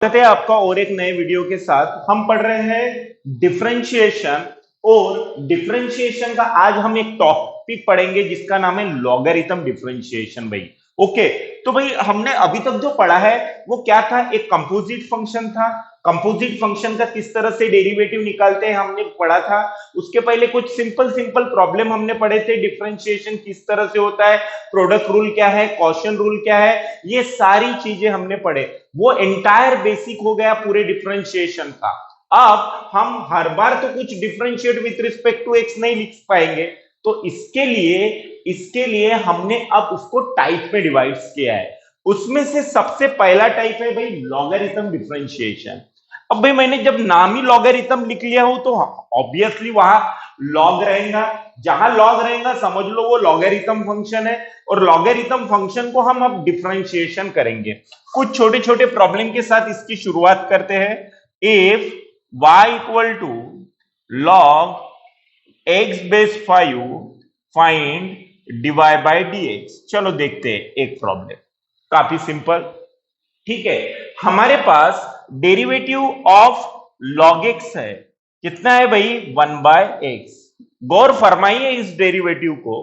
स्वागत है आपका और एक नए वीडियो के साथ। हम पढ़ रहे हैं डिफरेंशिएशन और डिफरेंशिएशन का आज हम एक टॉपिक पढ़ेंगे जिसका नाम है लॉगरिथम डिफरेंशिएशन। भाई ओके, तो भाई हमने अभी तक जो पढ़ा है वो क्या था, एक कंपोजिट फंक्शन था। कंपोजिट फंक्शन का किस तरह से डेरिवेटिव निकालते हैं हमने पढ़ा था। उसके पहले कुछ सिंपल सिंपल प्रॉब्लम हमने पढ़े थे, डिफरेंशिएशन किस तरह से होता है, प्रोडक्ट रूल क्या है, क्वोशिएंट रूल क्या है, ये सारी चीजें हमने पढ़े। वो एंटायर बेसिक हो गया पूरे डिफरेंशिएशन का। अब हम हर बार तो कुछ differentiate with respect to x नहीं लिख पाएंगे, तो इसके लिए हमने अब उसको टाइप में डिवाइड किया है। उसमें से सबसे पहला टाइप है भाई लॉगरिथम डिफरेंशिएशन। अब भाई मैंने जब नाम ही लॉगरिथम लिख लिया हो तो ऑब्वियसली वहां लॉग रहेगा। जहां लॉग रहेगा समझ लो वो लॉगरिथम फंक्शन है, और लॉगरिथम फंक्शन को हम अब डिफरेंशिएशन करेंगे। कुछ छोटे छोटे प्रॉब्लम के साथ इसकी शुरुआत करते हैं। If y equal to log x base 5 find dy by dx। चलो देखते हैं एक प्रॉब्लम, काफी सिंपल। ठीक है, हमारे पास डेरिवेटिव ऑफ log x है, कितना है भाई 1 बाय एक्स। गौर फरमाइए इस डेरिवेटिव को,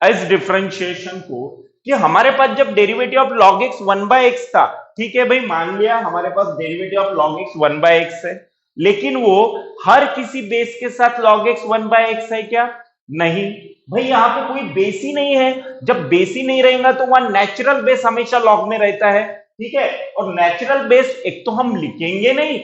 इस डिफरेंशिएशन को, कि हमारे पास जब derivative of log x 1 by x था, ठीक है भाई मान लिया हमारे पास derivative of log x 1 by x है, लेकिन वो हर किसी बेस के साथ log x 1 बाय एक्स है क्या? नहीं भाई, यहाँ पे कोई बेस ही नहीं है। जब बेस ही नहीं रहेगा तो वहां नेचुरल बेस हमेशा log में रहता है। ठीक है, और नेचुरल बेस एक तो हम लिखेंगे नहीं,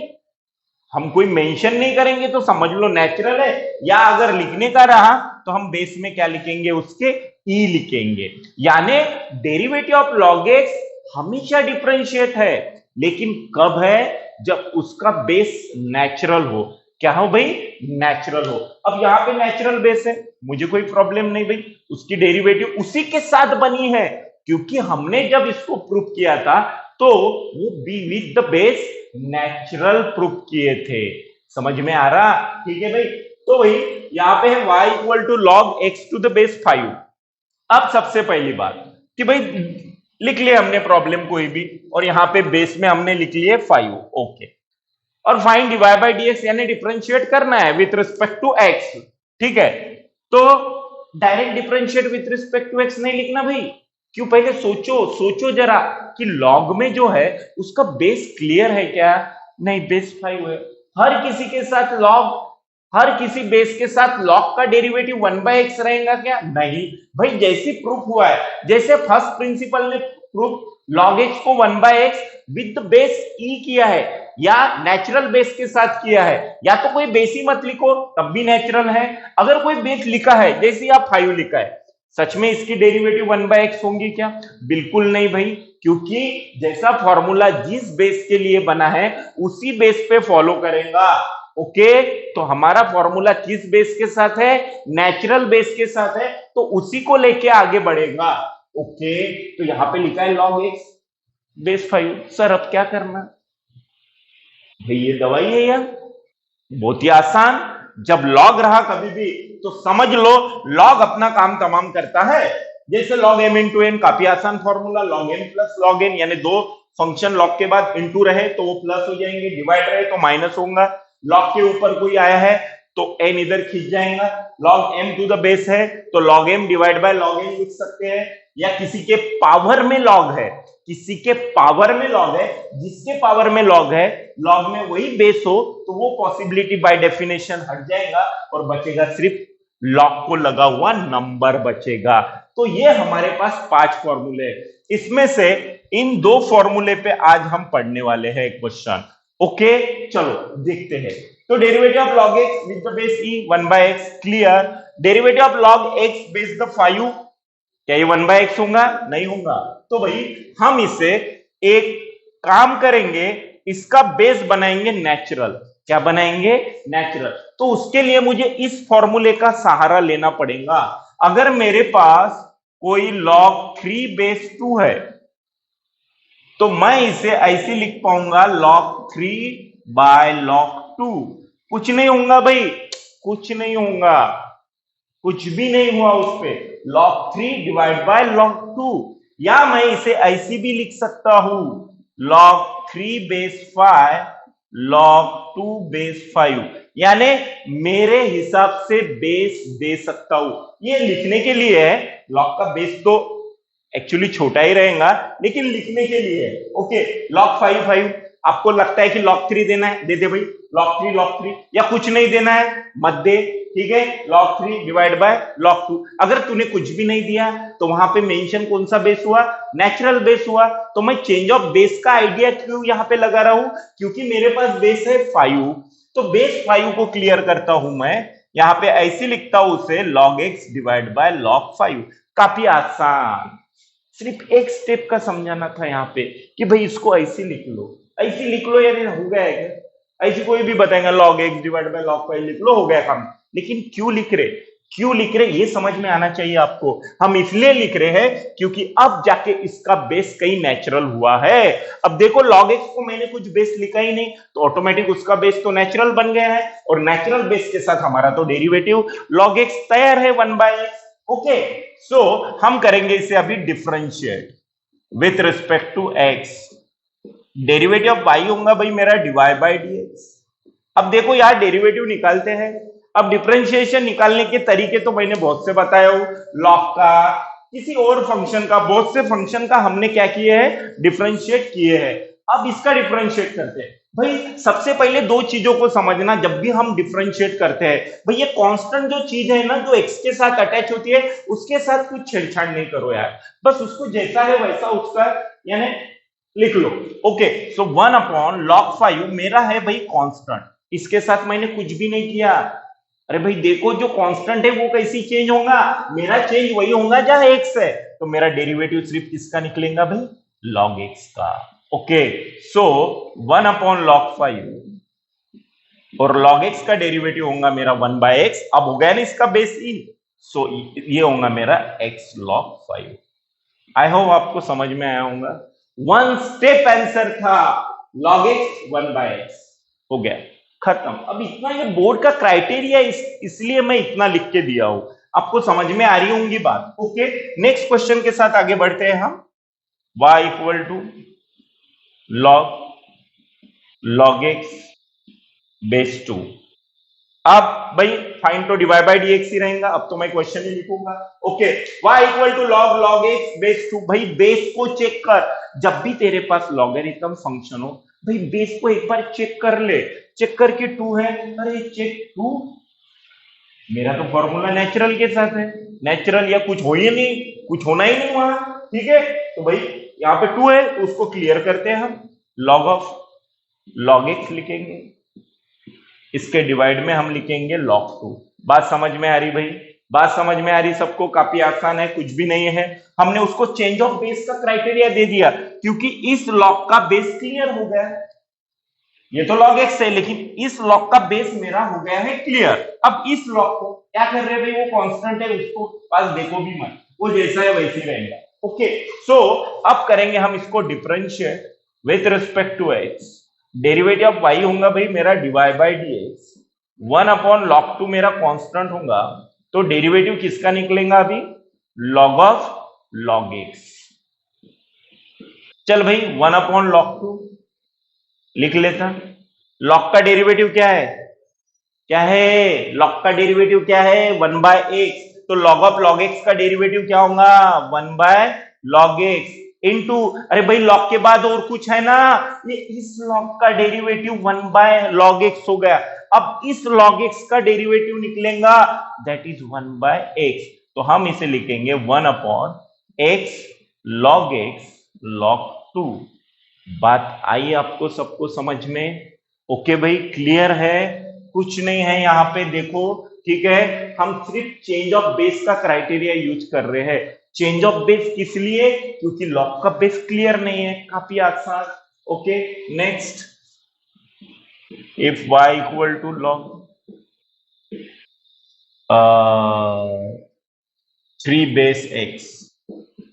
हम कोई मेंशन नहीं करेंगे तो समझ लो नेचुरल है, या अगर लिखने का रहा तो हम बेस में क्या लिखेंगे, उसके ई लिखेंगे। यानी डेरिवेटिव ऑफ log x हमेशा डिफरेंशिएट है, लेकिन कब है? जब उसका बेस नेचुरल हो। क्या हो भाई? नेचुरल हो। अब यहाँ पे नेचुरल बेस है, मुझे कोई प्रॉब्लम नहीं भाई, उसकी डेरिवेटिव उसी के साथ बनी है, क्योंकि हमने जब इसको प्रूफ किया था तो वो be with the base natural proof किए थे। समझ में आ रहा? ठीक है भाई, तो भाई यहाँ पे है y equal to log x to the base 5। अब सबसे पहली बात कि भाई लिख लिया हमने प्रॉब्लम कोई भी, और यहाँ पे बेस में हमने लिख लिए 5। ओके, और फाइंड dy बाई dx यानी डिफरेंशिएट करना है विथ रिस्पेक्ट टू x। ठीक है, तो direct differentiate with respect to x नहीं लिखना भाई। क्यों? पहले सोचो जरा कि log में जो है उसका बेस क्लियर है क्या? नहीं, बेस 5 है। हर किसी के साथ log, हर किसी बेस के साथ log का डेरिवेटिव 1 बाय एक्स रहेगा क्या? नहीं भाई, जैसे प्रूफ हुआ है, जैसे फर्स्ट प्रिंसिपल ने प्रूफ log x को 1 बाय एक्स विद बेस ई किया है, या नेचुरल बेस के साथ किया है, या तो कोई बेस ही मत लिखो तब भी नेचुरल है। अगर कोई बेस लिखा है, जैसे आप 5 लिखा है, सच में इसकी डेरिवेटिव 1 बाय एक्स होंगी क्या? बिल्कुल नहीं भाई, क्योंकि जैसा फॉर्मूला जिस बेस के लिए बना है उसी बेस पे फॉलो करेगा। ओके, तो हमारा फॉर्मूला किस बेस के साथ है? नेचुरल बेस के साथ है, तो उसी को लेके आगे बढ़ेगा। ओके, तो यहां पे लिखा है log x बेस 5। सर अब क्या करना भाई? ये दवाई है यार, बहुत ही आसान। जब लॉग रहा कभी भी तो समझ लो लॉग अपना काम तमाम करता है। जैसे log m इंटू एन, काफी आसान formula, log m plus log n, यानी दो फंक्शन लॉग के बाद इंटू रहे तो वो प्लस हो जाएंगे, डिवाइड रहे तो माइनस होगा। लॉग के ऊपर कोई आया है तो n इधर खींच जाएगा। log m to the base है तो log m divide by log n लिख सकते हैं, या किसी के पावर में लॉग है, किसी के पावर में लॉग है, जिसके पावर में लॉग है, लॉग में वही बेस हो, तो वो पॉसिबिलिटी बाय डेफिनेशन हट जाएगा और बचेगा सिर्फ लॉग को लगा हुआ नंबर बचेगा। तो ये हमारे पास 5 फॉर्मूले, इसमें से इन 2 फॉर्मूले पे आज हम पढ़ने वाले हैं क्वेश्चन। ओके, चलो देखते हैं। तो derivative of log x with the base e 1 by x, clear. Derivative of log x base the 5, क्या ये 1 बाय एक्स होगा? नहीं होगा। तो भाई हम इसे एक काम करेंगे, इसका बेस बनाएंगे नेचुरल। क्या बनाएंगे? नेचुरल। तो उसके लिए मुझे इस फॉर्मूले का सहारा लेना पड़ेगा। अगर मेरे पास कोई log 3 बेस 2 है तो मैं इसे ऐसे लिख पाऊंगा log 3 बाय log 2। कुछ नहीं होगा भाई, कुछ नहीं होगा, कुछ भी नहीं हुआ उस पे, log 3 डिवाइड बाय log 2। या मैं इसे ऐसी भी लिख सकता हूं log 3 बेस 5 log 2 बेस 5, यानी मेरे हिसाब से बेस दे सकता हूं। ये लिखने के लिए है, log का बेस तो एक्चुअली छोटा ही रहेगा, लेकिन लिखने के लिए है। ओके, log 5 आपको लगता है कि log 3 देना है, दे दे भाई, log 3, या कुछ नहीं देना है मत दे, ठीक है, log 3 डिवाइड बाय log 2। अगर तूने कुछ भी नहीं दिया तो वहां पे मेंशन कौन सा बेस हुआ, नेचुरल बेस हुआ। तो मैं चेंज ऑफ बेस का आइडिया क्यों यहां पे लगा रहा हूं, क्योंकि मेरे पास बेस है 5, तो बेस 5 को क्लियर करता हूं मैं, यहां पे ऐसे लिखता हूं उसे log x divide by log 5। काफी आसान, सिर्फ एक स्टेप का समझाना था यहाँ पे कि भाई इसको ऐसे लिख लो, ऐसे लिख लो, यानी हो गया है क्या? ऐसे कोई भी बताएगा log x divide by log 5 लिख लो, हो गया काम। लेकिन क्यों लिख रहे ये समझ में आना चाहिए आपको। हम इसलिए लिख रहे हैं क्योंकि अब जाके इसका बेस कहीं नेचुरल हुआ है। अब देखो log x को मैंने कुछ बेस लिखा ही नहीं, तो ऑटोमेटिक उसका बेस तो नेचुरल बन गया है, और नेचुरल बेस के साथ हमारा तो डेरिवेटिव log x तैयार है 1/x। ओके, सो हम करेंगे इसे अभी differentiate with respect to x। Derivative of y होगा भाई मेरा dy बाई dx। अब देखो यार डेरिवेटिव निकालते हैं। अब डिफरेंशिएशन निकालने के तरीके तो मैंने बहुत से बताया हूं, लॉग का, किसी और फंक्शन का, बहुत से फंक्शन का हमने क्या किए हैं, डिफरेंशिएट किए हैं। अब इसका डिफरेंशिएट करते हैं। भाई सबसे पहले दो चीजों को समझना, जब भी हम डिफरेंशिएट करते हैं, भाई ये कांस्टेंट जो चीज है ना, जो x के साथ अटैच होती है, उसके साथ कुछ छेड़छाड़ नहीं करो यार, बस उसको जैसा है वैसा उसका यानी लिख लो। ओके, सो 1/log 5 मेरा है भाई कांस्टेंट, इसके साथ मैंने कुछ भी नहीं किया। अरे भाई देखो जो कांस्टेंट है वो कैसी चेंज होगा, मेरा चेंज वही होगा जहां x है, तो मेरा डेरिवेटिव सिर्फ किसका निकलेगा भाई, log x का। ओके, सो 1/log 5 और log x का डेरिवेटिव होगा मेरा 1/x। अब हो गया ना इसका बेस e, सो ये होगा मेरा x log 5। आई होप आपको समझ में आया होगा। वन स्टेप आंसर था, log x 1/x, हो गया खत्म। अब इतना ये बोर्ड का क्राइटेरिया इसलिए मैं इतना लिख के दिया हूं, आपको समझ में आ रही होंगी बात। ओके, नेक्स्ट क्वेश्चन के साथ आगे बढ़ते हैं हम। y equal to log x base 2। अब भाई फाइंड तो डिवाइड बाय dx ही रहेगा, अब तो मैं क्वेश्चन ही लिखूंगा। Okay, y equal to log x base 2। भाई बेस को चेक कर, जब भी तेरे पास लॉगरिथम फंक्शन हो भाई बेस को एक बार चेक कर ले, चेक करके 2 है, अरे चेक 2, मेरा तो फॉर्मूला नेचुरल के साथ है, नेचुरल या कुछ हो ही नहीं, कुछ होना ही नहीं वहां, ठीक है। तो भाई यहाँ पे 2 है तो उसको क्लियर करते हैं हम, log x लिखेंगे, इसके डिवाइड में हम लिखेंगे log 2। बात समझ में आ रही भाई, बात समझ में आ रही सबको, काफी आसान है, कुछ भी नहीं है। हमने उसको चेंज ऑफ बेस का क्राइटेरिया दे दिया क्योंकि इस लॉग का बेस क्लियर हो गया, ये तो log x है लेकिन इस लॉग का बेस मेरा हो गया है क्लियर। अब इस लॉग को क्या कर रहे हैं भाई, वो कांस्टेंट है, उसको पास देखो भी मत, वो जैसा है वैसे ही रहेगा। ओके, सो अब करेंगे हम इसको differentiate with respect to x। Derivative of y होगा भाई मेरा dy बाई dx, 1/log 2 मेरा कांस्टेंट होगा, तो डेरिवेटिव किसका निकलेगा अभी, log x। चल भाई 1/log 2 लिख लेता। log का डेरिवेटिव क्या है, log का डेरिवेटिव क्या है, 1/x, तो log x का डेरिवेटिव क्या होगा, 1/log x इनटू, अरे भाई log के बाद और कुछ है ना, ये इस log का डेरिवेटिव 1/log x हो गया। अब इस log x का डेरिवेटिव निकलेगा, दैट इज 1/x, तो हम इसे लिखेंगे 1/x log x log 2। बात आई आपको सबको समझ में? ओके भाई, क्लियर है, कुछ नहीं है यहाँ पे देखो, ठीक है। हम सिर्फ चेंज ऑफ बेस का क्राइटेरिया यूज कर रहे हैं। चेंज ऑफ बेस किस लिए, क्योंकि लॉग का बेस क्लियर नहीं है, काफी आसान। Okay, next, if y equal to log 3 base x,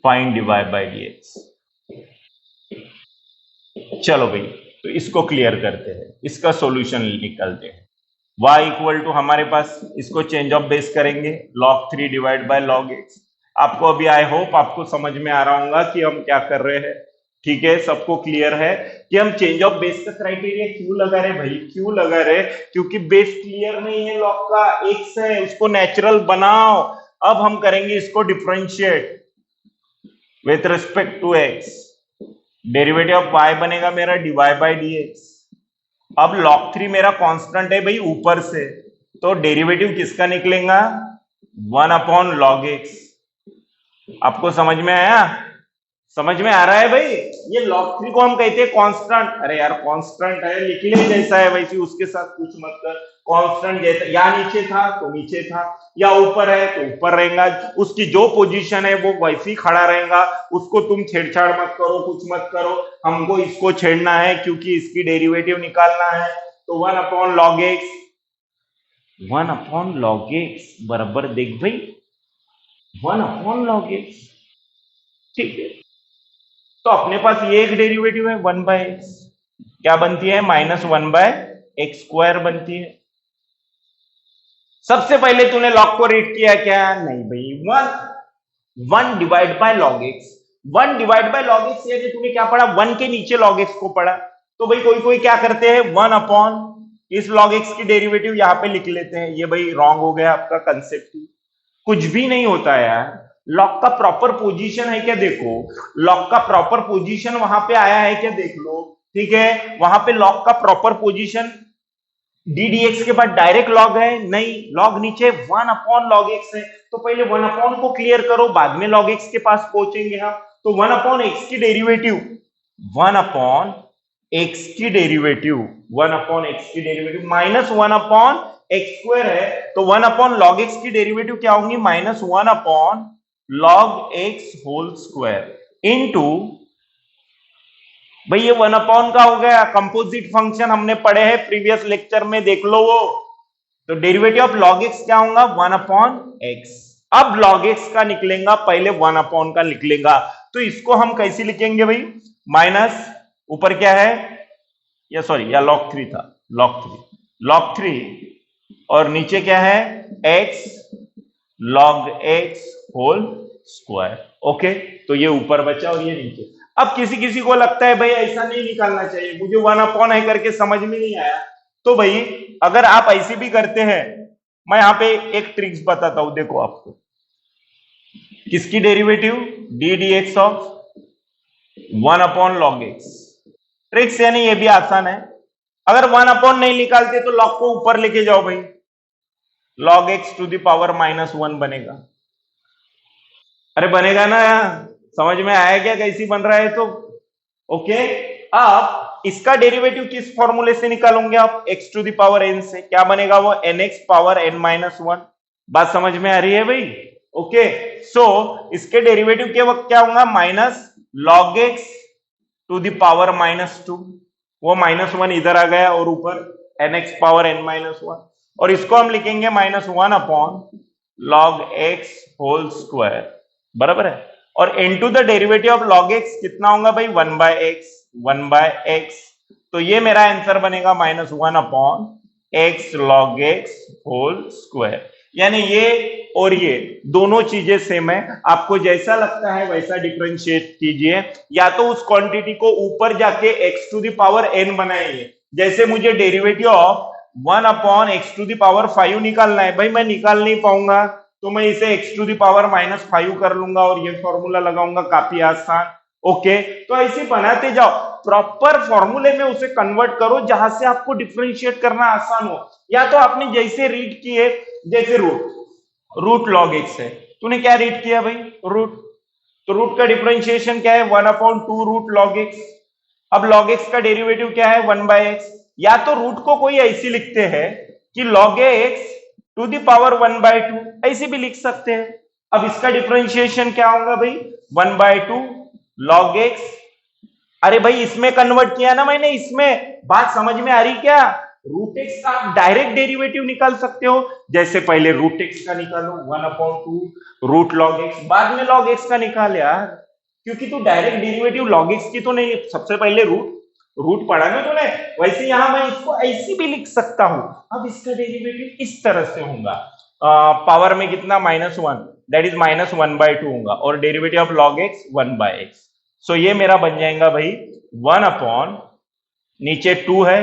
find dy by dx। चलो भाई, तो इसको क्लियर करते हैं, इसका सॉल्यूशन निकालते हैं। y इक्वल टू हमारे पास, इसको चेंज ऑफ बेस करेंगे, log 3 divide by log x। आपको अभी आई होप आपको समझ में आ रहा होगा कि हम क्या कर रहे हैं। ठीक है, सबको क्लियर है कि हम चेंज ऑफ बेस का क्राइटेरिया क्यों लगा रहे भाई, क्यों लगा रहे? क्योंकि बेस क्लियर नहीं है लॉग का, एक्स है, उसको नेचुरल बनाओ। अब हम करेंगे इसको differentiate with respect to x. Derivative of y बनेगा मेरा dy बाई डी एक्स। अब log 3 मेरा कांस्टेंट है भाई ऊपर से, तो डेरिवेटिव किसका निकलेगा? 1 अपॉन लॉग एक्स। आपको समझ में आया? समझ में आ रहा है भाई? ये log 3 को हम कहते हैं कांस्टेंट। अरे यार कांस्टेंट है, लिख ले जैसा है वैसे, उसके साथ कुछ मत कर। कांस्टेंट जैसा या नीचे था तो नीचे था, या ऊपर है तो ऊपर रहेगा, उसकी जो पोजीशन है वो वैसी खड़ा रहेगा। उसको तुम छेड़छाड़ मत करो, कुछ मत करो। हमको इसको छेड़ना है क्योंकि इसकी डेरिवेटिव निकालना है। तो 1 upon log x, 1 upon log x बराबर देख भाई 1 अपॉन लॉग एक्स। ठीक है, तो अपने पास ये एक डेरिवेटिव है 1 बाय एक्स, क्या बनती है? -1 बाय एक्स स्क्वायर बनती है। सबसे पहले तूने लॉग को रीड किया क्या? नहीं भाई, 1 divide by log x. 1 divide by log x यानी तूने क्या पढ़ा? 1 के नीचे लॉग एक्स को पढ़ा। तो भाई कोई कोई क्या करते हैं, 1 अपॉन इस लॉग एक्स की डेरिवेटिव यहां पे लिख लेते हैं। ये भाई रॉन्ग हो गया आपका कंसेप्ट ही। कुछ भी नहीं होता यार। लॉग का प्रॉपर पोजीशन है क्या? देखो, लॉग का प्रॉपर पोजीशन वहां पे आया है क्या? देख लो। ठीक है, वहां पे लॉग का proper position D D x के बाद डायरेक्ट लॉग है? नहीं, लॉग नीचे 1 अपॉन लॉग एक्स है। तो पहले 1 अपॉन को क्लियर करो, बाद में लॉग एक्स के पास पहुंचेंगे हम। तो 1 अपॉन एक्स की डेरिवेटिव, 1 अपॉन एक्स की डेरिवेटिव, 1 अपॉन एक्स की डेरिवेटिव -1 अपॉन एक्स स्क्वायर है। तो 1 अपॉन लॉग एक्स की डेरिवेटिव क्या होंगी? -1 upon log x whole square into, भाई ये 1 अपॉन का हो गया कंपोजिट फंक्शन, हमने पढ़े हैं प्रीवियस लेक्चर में, देख लो वो। तो डेरिवेटिव ऑफ लॉग एक्स क्या होगा? 1 अपॉन एक्स। अब लॉग एक्स का निकलेगा, पहले 1 अपॉन का निकलेगा। तो इसको हम कैसे लिखेंगे भाई? माइनस, ऊपर क्या है? या सॉरी, या log 3 था, log 3 और नीचे क्या है? x log x whole square. Okay, तो ये ऊपर बचा और ये नीचे। अब किसी किसी को लगता है भाई ऐसा नहीं निकालना चाहिए, मुझे 1 अपॉन है करके समझ में नहीं आया। तो भाई अगर आप ऐसे भी करते हैं, मैं यहां पे एक ट्रिक्स बताता हूं, देखो आपको। किसकी derivative? D D x of 1 upon log x. Tricks यानी ये भी आसान है। अगर 1 अपॉन नहीं निकालते तो लॉग को ऊपर लेके जाओ भाई, log x to the power -1 बनेगा। अरे बनेगा ना? समझ में आया क्या कैसी बन रहा है? तो ओके, अब इसका डेरिवेटिव किस फॉर्मूले से निकालोगे आप? x to the power n से। क्या बनेगा वो? nx power n-1। बात समझ में आ रही है भाई? ओके, सो इसके डेरिवेटिव के वक्त क्या होगा? Minus log x to the power -2। वो -1 इधर आ गया और ऊपर nx पावर n-1, और इसको हम लिखेंगे -1 upon log x whole square, बराबर है। और into the derivative of log x कितना होगा भाई? 1 बाय एक्स, 1 बाय एक्स। तो ये मेरा आंसर बनेगा -1 upon x log x whole square. यानी ये और ये दोनों चीजें सेम है, आपको जैसा लगता है वैसा डिफरेंशिएट कीजिए, या तो उस क्वांटिटी को ऊपर जाके x to the power n बनाइए। जैसे मुझे derivative of 1 upon x to the power 5 निकालना है, भाई मैं निकाल नहीं पाऊंगा, तो मैं इसे x टू द पावर -5 कर लूंगा और ये फॉर्मूला लगाऊंगा, काफी आसान। ओके, तो ऐसे बनाते जाओ, प्रॉपर फॉर्मूले में उसे कन्वर्ट करो जहां से आपको डिफरेंशिएट करना आसान हो। या तो आपने जैसे रीड किए, जैसे रूट लॉग एक्स है, तूने क्या रीड किया भाई? रूट। तो रूट का डिफरेंशिएशन क्या है? 1 अपॉन 2 रूट लॉग एक्स। अब लॉग एक्स का डेरिवेटिव क्या है? 1 बाय एक्स। या तो रूट को कोई ऐसी लिखते हैं कि log x to the power 1/2, ऐसे भी लिख सकते हैं। अब इसका डिफरेंशिएशन क्या होगा भाई? 1/2 log x। अरे भाई इसमें कन्वर्ट किया ना मैंने, इसमें बात समझ में आ रही क्या? रूट एक्स का आप डायरेक्ट डेरिवेटिव निकाल सकते हो, जैसे पहले रूट एक्स का निकालो 1/2 रूट लॉग एक्स, बाद में लॉग एक्स का निकाल यार, क्योंकि तू डायरेक्ट डेरिवेटिव लॉग एक्स की तो नहीं, सबसे पहले रूट पढ़ा ना तूने, वैसे यहां मैं इसको ऐसी भी लिख सकता हूं। अब इसका डेरिवेटिव इस तरह से होगा, पावर में कितना? -1, दैट इज -1/2 होगा, और derivative of log x 1/x। सो ये मेरा बन जाएगा भाई 1 अपॉन, नीचे 2 है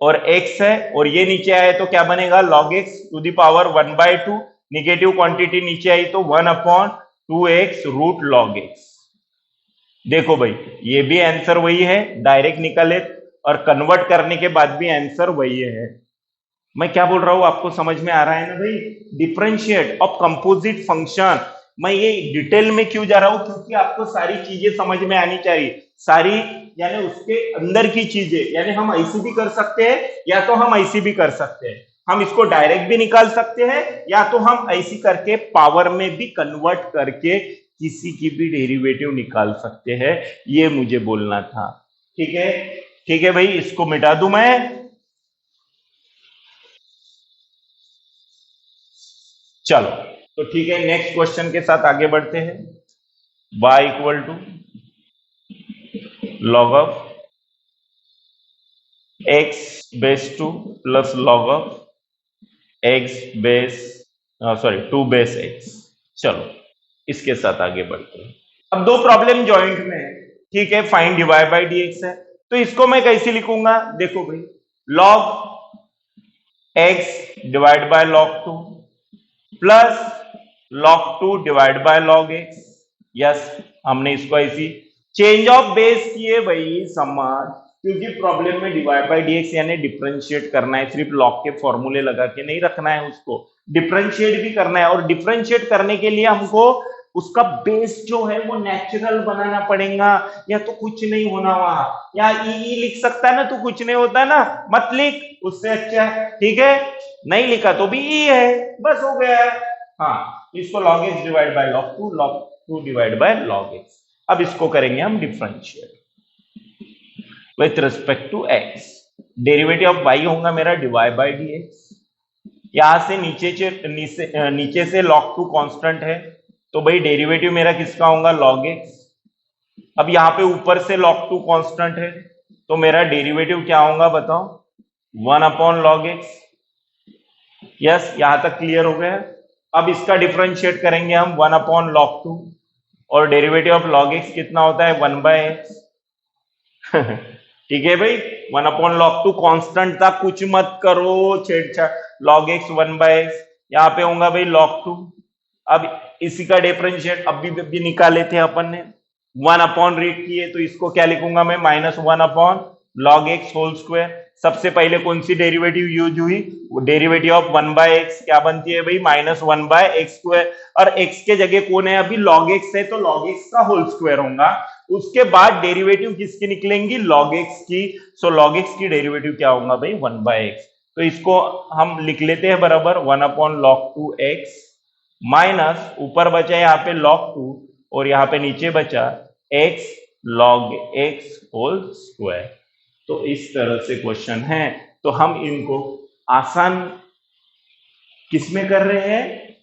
और x है, और ये नीचे आए तो क्या बनेगा log x to the power 1/2, negative quantity नीचे आई तो 1 upon 2x root log x। देखो भाई ये भी आंसर वही है, डायरेक्ट निकले और कन्वर्ट करने के बाद भी आंसर वही है। मैं क्या बोल रहा हूं आपको समझ में आ रहा है ना भाई? Differentiate of composite function. मैं ये डिटेल में क्यों जा रहा हूं? क्योंकि आपको सारी चीजें समझ में आनी चाहिए, सारी यानी उसके अंदर की चीजें, यानी हम ऐसी भी कर सकते हैं या तो हम ऐसी भी कर सकते हैं, हम इसको डायरेक्ट भी निकाल सकते हैं या तो हम ऐसी करके पावर में भी कन्वर्ट करके किसी की भी डेरिवेटिव निकाल सकते हैं। ये मुझे बोलना था। ठीक है, ठीक है भाई, इसको मिटा दूं मैं। चलो तो ठीक है, नेक्स्ट क्वेश्चन के साथ आगे बढ़ते हैं। y equal to log of x base two plus log of x base, sorry 2 base x। चलो इसके साथ आगे बढ़ते हैं। अब दो प्रॉब्लम जॉइंट में है, ठीक है, फाइंड डिवाइड बाई dx है, तो इसको मैं कैसे लिखूंगा? देखो भाई, log x divide by log 2 plus log 2 divide by log x। Yes, हमने इसको ऐसी चेंज ऑफ बेस किए भाई, समझ, क्योंकि प्रॉब्लम में डिवाइड बाय dx यानी डिफरेंशिएट करना है, सिर्फ log के फॉर्मूले लगा के नहीं रखना है, उसको डिफरेंशिएट भी करना है, और डिफरेंशिएट करने के लिए हमको उसका बेस जो है वो नेचुरल बनाना पड़ेगा, या तो कुछ नहीं होना वहां, या ई लिख सकता है ना, तो कुछ नहीं होता ना, मत लिख, उससे अच्छा है, ठीक है, नहीं लिखा तो भी ई है, बस हो गया। हाँ, इसको log x divide by log 2 divide by log x। अब इसको करेंगे हम differentiate with respect to x। Derivative of y होगा मेरा डिवाइड बाय dx। यहां से नीचे से log 2 कांस्टेंट है, तो भाई डेरिवेटिव मेरा किसका होगा? log x। अब यहाँ पे ऊपर से log 2 कांस्टेंट है, तो मेरा डेरिवेटिव क्या होगा बताओ? 1 अपॉन log x। यस, यहां तक क्लियर हो गया? अब इसका डिफरेंशिएट करेंगे हम 1 अपॉन log 2, और डेरिवेटिव ऑफ log x कितना होता है? 1 बाय x। ठीक है भाई, 1 अपॉन log 2 कांस्टेंट था, कुछ मत करो छेड़छाड़, log x 1 बाय x, यहाँ पे होगा भाई log 2। अब इसी का डिफरेंशिएट अभी निकाले थे अपन ने, 1 अपॉन रीड किए, तो इसको क्या लिखूंगा मैं? -1 upon log x whole square. सबसे पहले कौन सी डेरिवेटिव यूज हुई? डेरिवेटिव ऑफ 1 बाय x क्या बनती है भाई? -1 बाय x स्क्वायर, और x के जगह कौन है अभी? log x है, तो log x का होल स्क्वायर होगा। उसके बाद डेरिवेटिव किसकी निकलेंगी? log x की। सो log x की डेरिवेटिव क्या होगा भाई? 1 बाय x। तो इसको हम लिख लेते हैं बराबर 1 अपॉन log 2x माइनस ऊपर बचा यहाँ पे log 2, और यहाँ पे नीचे बचा x log x whole square. तो इस तरह से क्वेश्चन है, तो हम इनको आसान किसमें कर रहे हैं?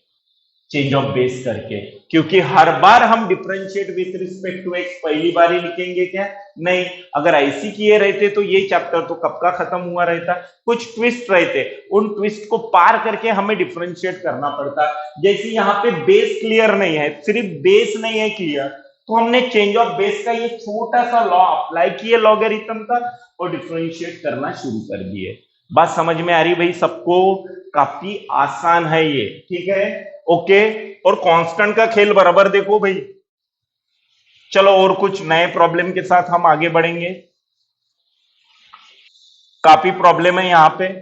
चेंज ऑफ बेस करके, क्योंकि हर बार हम differentiate with respect to x पहली बार ही लिखेंगे क्या? नहीं, अगर ऐसी किए रहते तो ये चैप्टर तो कब का खत्म हुआ रहता। कुछ ट्विस्ट रहते, उन ट्विस्ट को पार करके हमें डिफरेंशिएट करना पड़ता। जैसे यहाँ पे बेस क्लियर नहीं है, सिर्फ बेस नहीं है क्लियर, तो हमने चेंज ऑफ बेस का ये छोटा सा लॉ अप्लाई किए लॉगरिथम का, और डिफरेंशिएट करना शुरू कर दिए। बात समझ में आ रही भाई सबको? काफी आसान है ये, ठीक है, ओके। और कांस्टेंट का खेल बराबर देखो भाई। चलो और कुछ नए प्रॉब्लम के साथ हम आगे बढ़ेंगे। काफी प्रॉब्लम है यहां पे,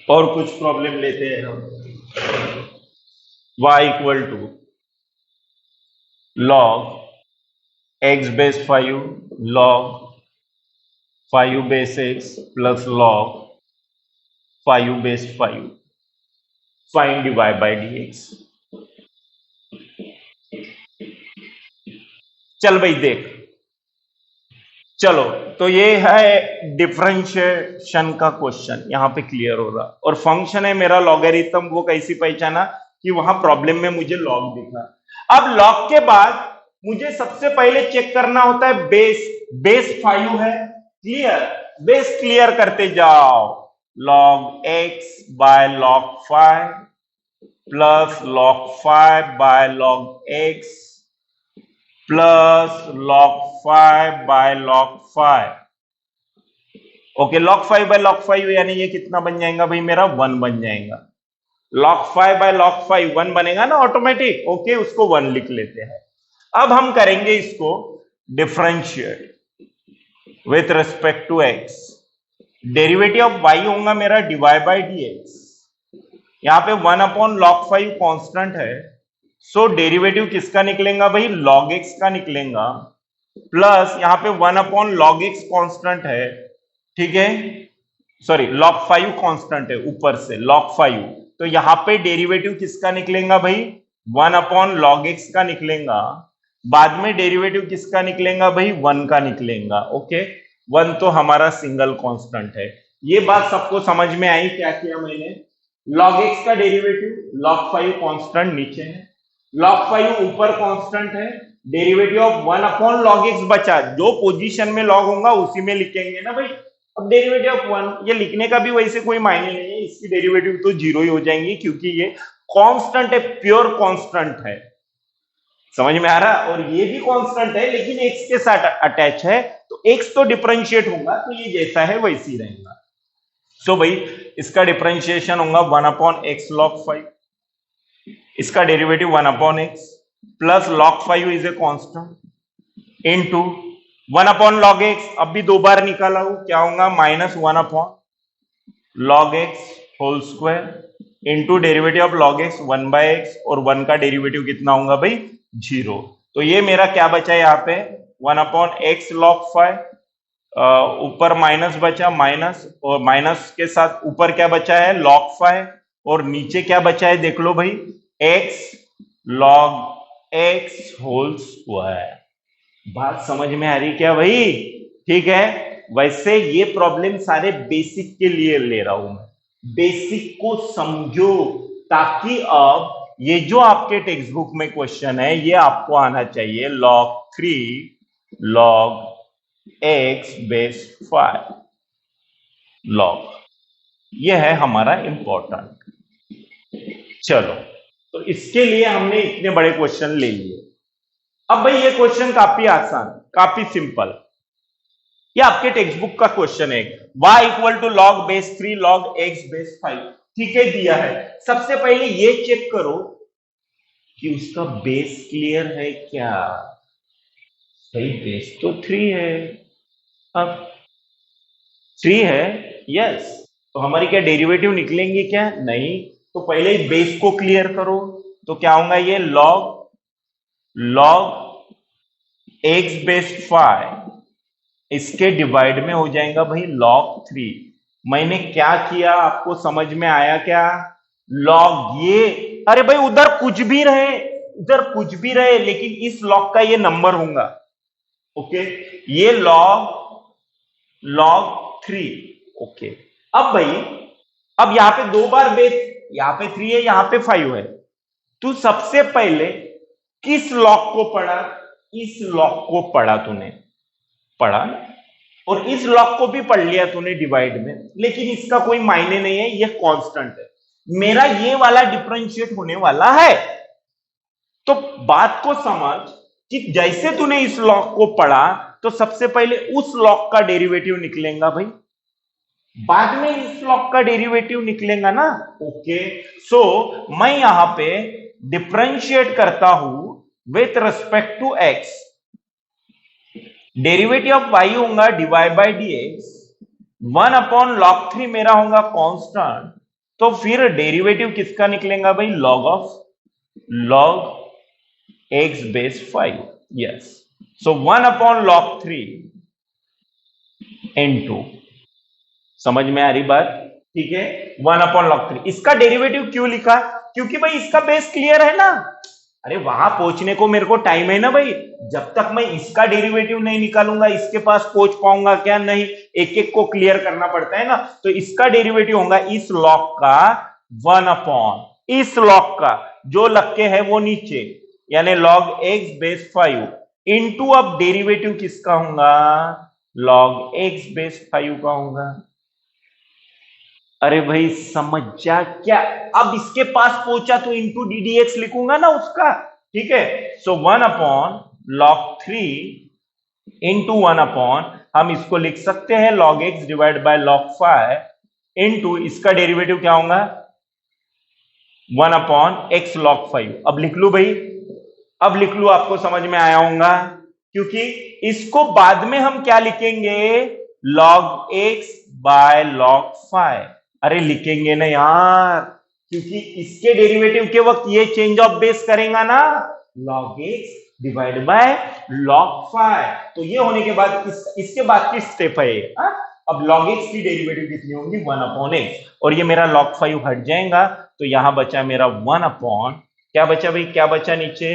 और कुछ प्रॉब्लम लेते हैं हम। y equal to log x base 5 log 5 base x plus log 5 base 5 find divide by dx। चल भाई देख, चलो तो ये है डिफरेंशिएशन का क्वेश्चन, यहां पे क्लियर हो रहा, और फंक्शन है मेरा लॉगरिथम, वो कैसी पहचाना कि वहां प्रॉब्लम में मुझे लॉग दिखा। अब लॉग के बाद मुझे सबसे पहले चेक करना होता है बेस। बेस 5 है, क्लियर। बेस क्लियर करते जाओ। log x by log 5 plus log 5 by log x plus log 5 by log 5। Okay, log 5 by log 5 यानी ये कितना बन जाएगा भाई मेरा 1 बन जाएगा। log 5 बाय log 5 1 बनेगा ना ऑटोमेटिक। ओके, उसको 1 लिख लेते हैं। अब हम करेंगे इसको differentiate with respect to x। Derivative of y होगा मेरा dy बाई dx। यहां पे 1 अपॉन log 5 कांस्टेंट है, सो डेरिवेटिव किसका निकलेगा भाई log x का निकलेगा, प्लस यहां पे 1 अपॉन log x कांस्टेंट है, ठीक है। सॉरी, log 5 कांस्टेंट है ऊपर से log 5, तो यहां पे डेरिवेटिव किसका निकलेगा भाई 1 अपॉन log x का निकलेगा। बाद में डेरिवेटिव किसका निकलेगा भाई 1 का निकलेगा। ओके, 1 तो हमारा सिंगल कांस्टेंट है। ये बात सबको समझ में आई? क्या किया मैंने, log x का डेरिवेटिव log 5 कांस्टेंट नीचे है, log 5 ऊपर कांस्टेंट है, derivative of 1 upon log x बचा, जो पोजीशन में log होगा उसी में लिखेंगे ना भाई। अब डेरिवेटिव ऑफ 1 ये लिखने का भी वैसे कोई मायने नहीं है, इसकी डेरिवेटिव तो 0 ही हो जाएंगी क्योंकि ये कांस्टेंट है, प्योर कांस्टेंट है। समझ में आ रहा? और ये भी कांस्टेंट है लेकिन x के साथ अटैच है, तो x तो डिफरेंशिएट होगा, तो ये जैसा है वैसे ही रहेगा। सो भाई इसका डिफरेंशिएशन होगा 1 अपॉन x log 5, इसका derivative 1 upon x plus log 5 is a constant into 1 upon log x, अब भी 2 बार निकाला हूं, क्या होगा minus 1 upon log x whole square into derivative of log x 1 by x, और 1 का डेरिवेटिव कितना होगा भाई 0। तो ये मेरा क्या बचा यहाँ पे 1 अपॉन x log 5, ऊपर माइनस बचा माइनस, और माइनस के साथ ऊपर क्या बचा है log 5, और नीचे क्या बचा है देख लो भाई x log x whole square. बात समझ में आ रही क्या भाई? ठीक है। वैसे ये प्रॉब्लम सारे बेसिक के लिए ले रहा हूं मैं, बेसिक को समझो, ताकि अब ये जो आपके टेक्स्ट बुक में क्वेश्चन है ये आपको आना चाहिए। log 3 log x base 5 log, ये है हमारा इंपॉर्टेंट। चलो, तो इसके लिए हमने इतने बड़े क्वेश्चन ले लिए। अब भाई ये क्वेश्चन काफी आसान, काफी सिंपल, ये आपके टेक्स्ट बुक का क्वेश्चन है। y equal to log base 3 log x base 5, ठीक है, दिया है। सबसे पहले ये चेक करो कि उसका बेस क्लियर है क्या। भाई बेस तो 3 है, अब 3 है, यस, तो हमारी क्या डेरिवेटिव निकलेंगी क्या? नहीं। तो पहले बेस को क्लियर करो, तो क्या होगा ये log x बेस 5, इसके डिवाइड में हो जाएगा भाई log 3। मैंने क्या किया आपको समझ में आया क्या? log ये, अरे भाई उधर कुछ भी रहे, उधर कुछ भी रहे, लेकिन इस log का ये नंबर होगा। ओके, ये log 3। ओके, अब भाई अब यहां पे 2 बार बेस, यहां पे 3 है यहां पे 5 है, तू सबसे पहले किस log को पढ़ा? इस log को पढ़ा तूने, पढ़ा ना, और इस log को भी पढ़ लिया तूने डिवाइड में, लेकिन इसका कोई मायने नहीं है, ये कांस्टेंट है। मेरा ये वाला डिफरेंशिएट होने वाला है, तो बात को समझ कि जैसे तूने इस log को पढ़ा तो सबसे पहले उस log का डेरिवेटिव निकलेगा भाई, बाद में इस log का डेरिवेटिव निकलेगा ना। ओके, सो मैं यहां पे डिफरेंशिएट करता हूं with respect to x। Derivative of y होगा dy by dx, 1 upon log 3 मेरा होगा कांस्टेंट, तो फिर डेरिवेटिव किसका निकलेगा भाई log x बेस 5, यस। सो 1 अपॉन log 3 इनटू, समझ में आ रही बात? ठीक है, 1 अपॉन log 3। इसका डेरिवेटिव क्यों लिखा? क्योंकि भाई इसका बेस क्लियर है ना। अरे वहां पहुंचने को मेरे को टाइम है ना भाई, जब तक मैं इसका डेरिवेटिव नहीं निकालूंगा इसके पास पहुंच पाऊंगा क्या? नहीं, एक एक को क्लियर करना पड़ता है ना। तो इसका डेरिवेटिव होगा इस log का 1 अपॉन इस log का, जो लग के है वो नीचे, यानी log x बेस 5 इंटू, अब डेरिवेटिव किसका होगा, log x बेस 5 का होगा। अरे भाई समझ जा क्या, अब इसके पास पहुंचा तो इंटू डी डी एक्स लिखूंगा ना उसका, ठीक है। सो 1/log 3 इंटू 1/, हम इसको लिख सकते हैं log x divide by log 5 into इसका डेरिवेटिव क्या होगा 1/x log 5। अब लिख लू भाई, अब लिख लू, आपको समझ में आया होगा, क्योंकि इसको बाद में हम क्या लिखेंगे, log x बाय log 5। अरे लिखेंगे ना यार, क्योंकि इसके डेरिवेटिव के वक्त ये चेंज ऑफ बेस करेगा ना, log x divide by log 5। तो ये होने के बाद इसके बाद की स्टेप है ये, अब log x की डेरिवेटिव कितनी होगी 1/x, और ये मेरा log 5 हट जाएगा, तो यहां बचा मेरा 1/, क्या बचा भाई, क्या बचा नीचे,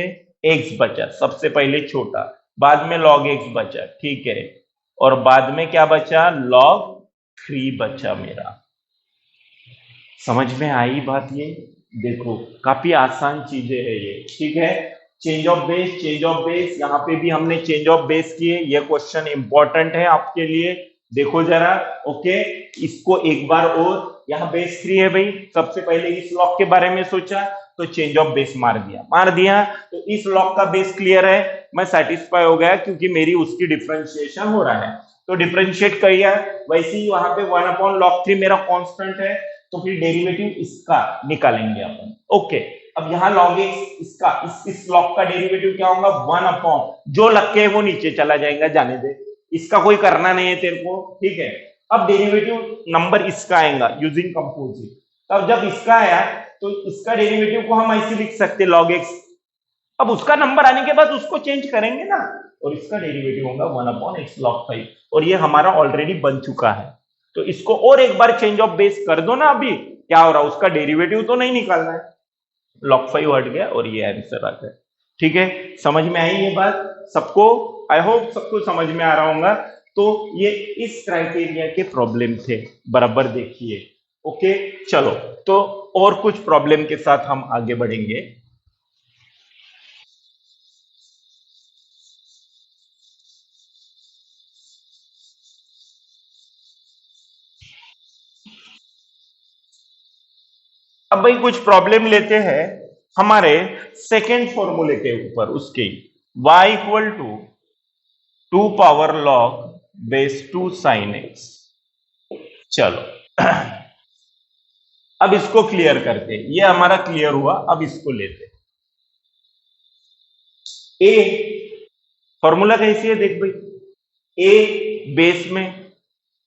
x बचा, सबसे पहले छोटा, बाद में log x बचा, ठीक है, और बाद में क्या बचा, log 3 बचा मेरा। समझ में आई बात ये, देखो काफी आसान चीजें है ये, ठीक है। Change of base, change of base, यहाँ पे भी हमने चेंज ऑफ बेस किए, ये क्वेश्चन इंपॉर्टेंट है आपके लिए, देखो जरा, ओके। इसको एक बार और, यहाँ बेस 3 है भाई, सबसे पहले इस लॉक के बारे में सोचा तो चेंज ऑफ बेस मार दिया, तो इस लॉक का बेस क्लियर है, मैं सेटिस्फाई हो गया, क्योंकि मेरी उसकी डिफरेंशिएशन हो रहा है, तो डिफरेंशिएट किया, वैसे ही वहां पे 1/log 3 मेरा कांस्टेंट है, तो फिर डेरिवेटिव इसका निकालेंगे अपन, ओके। अब यहाँ log x, इसका इस लॉग का डेरिवेटिव क्या होगा 1/, जो लग के वो नीचे चला जाएगा, जाने दे, इसका कोई करना नहीं है तेरे को, ठीक है। अब डेरिवेटिव नंबर इसका आएगा यूजिंग कंपोजिट, तब जब इसका आया तो इसका डेरिवेटिव को हम ऐसे लिख सकते log x, अब उसका नंबर आने के बाद उसको चेंज करेंगे ना, और इसका डेरिवेटिव होगा 1/x log 5, और ये हमारा ऑलरेडी बन चुका है, तो इसको और एक बार चेंज ऑफ बेस कर दो ना, अभी क्या हो रहा है, उसका डेरिवेटिव तो नहीं निकालना है, log 5 हट गया और ये आंसर आ गया, ठीक है। समझ में आई ये बात सबको, आई होप सबको समझ में आ रहा होगा। तो ये इस क्राइटेरिया के प्रॉब्लम थे, बराबर देखिए, ओके। चलो, तो और कुछ प्रॉब्लम के साथ हम आगे बढ़ेंगे। अब भाई कुछ प्रॉब्लम लेते हैं हमारे सेकेंड फॉर्मूले के ऊपर, उसके y equal to 2 power log base 2 sin x। चलो अब इसको क्लियर करते हैं, ये हमारा क्लियर हुआ, अब इसको लेते हैं। ए फॉर्मूला कैसी है देख भाई, ए बेस में,